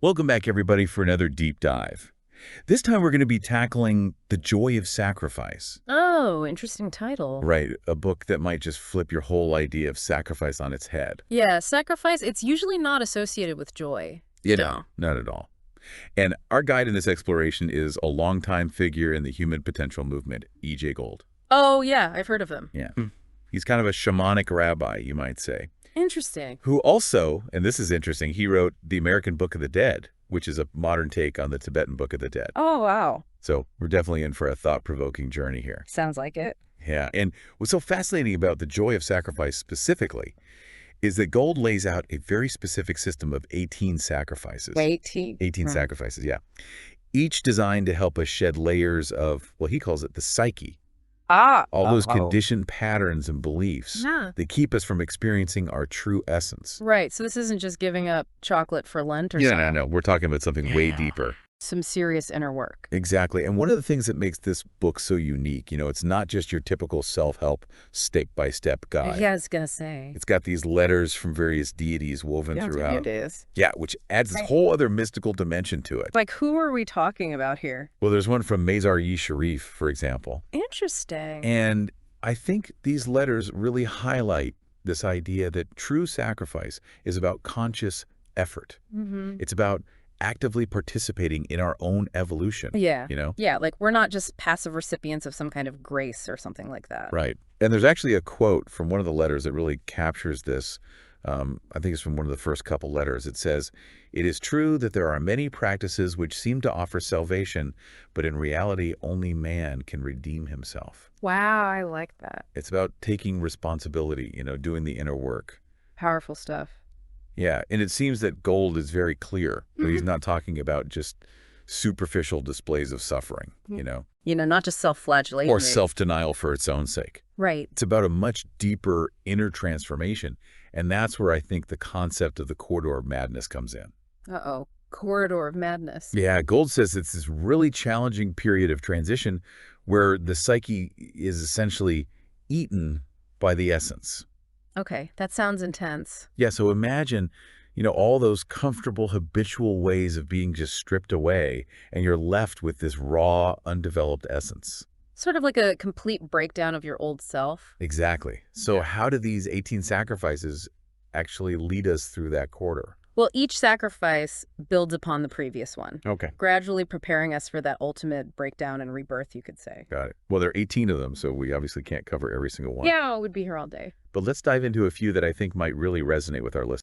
Welcome back, everybody, for another deep dive. This time we're going to be tackling The Joy of Sacrifice. Oh, interesting title. Right, a book that might just flip your whole idea of sacrifice on its head. Yeah, sacrifice, it's usually not associated with joy. No, not at all. And our guide in this exploration is a longtime figure in the human potential movement, E.J. Gold. Oh, yeah, I've heard of him. Yeah. He's kind of a shamanic rabbi, you might say, Interesting. who also, and this is interesting, he wrote The American Book of the Dead, which is a modern take on the Tibetan Book of the Dead. Oh, wow. So we're definitely in for a thought-provoking journey here. Sounds like it. Yeah, and what's so fascinating about The Joy of Sacrifice specifically is that Gold lays out a very specific system of 18 sacrifices. 18 sacrifices, yeah. Each designed to help us shed layers of, well, he calls it the psyche. All those conditioned patterns and beliefs Yeah. that keep us from experiencing our true essence. Right, so this isn't just giving up chocolate for Lent or Yeah, something. no. We're talking about something way deeper. Some serious inner work. Exactly. And one of the things that makes this book so unique, it's not just your typical self-help step-by-step guide. Yeah, I was gonna say. It's got these letters from various deities woven throughout. It is. Yeah, which adds this whole other mystical dimension to it. Like, who are we talking about here? Well, there's one from Mazar-e-Sharif, for example. Interesting. And I think these letters really highlight this idea that true sacrifice is about conscious effort. It's about actively participating in our own evolution. Yeah. You know? Yeah, like we're not just passive recipients of some kind of grace or something like that. Right. And there's actually a quote from one of the letters that really captures this. I think it's from one of the first couple letters. It says, "It is true that there are many practices which seem to offer salvation, but in reality, only man can redeem himself." Wow, I like that. It's about taking responsibility, doing the inner work. Powerful stuff. Yeah, and it seems that Gold is very clear that he's not talking about just superficial displays of suffering, Not just self-flagellation. or self-denial for its own sake. Right. It's about a much deeper inner transformation, and that's where I think the concept of the corridor of madness comes in. Uh-oh. Corridor of madness. Yeah, Gold says it's this really challenging period of transition where the psyche is essentially eaten by the essence. Okay, that sounds intense. Yeah, so imagine, all those comfortable habitual ways of being just stripped away, and you're left with this raw, undeveloped essence. Sort of like a complete breakdown of your old self. Exactly. So how do these 18 sacrifices actually lead us through that corridor? Well, each sacrifice builds upon the previous one, Okay. gradually preparing us for that ultimate breakdown and rebirth, you could say. Got it. Well, there are 18 of them, so we obviously can't cover every single one. Yeah, I would be here all day. But let's dive into a few that I think might really resonate with our listeners.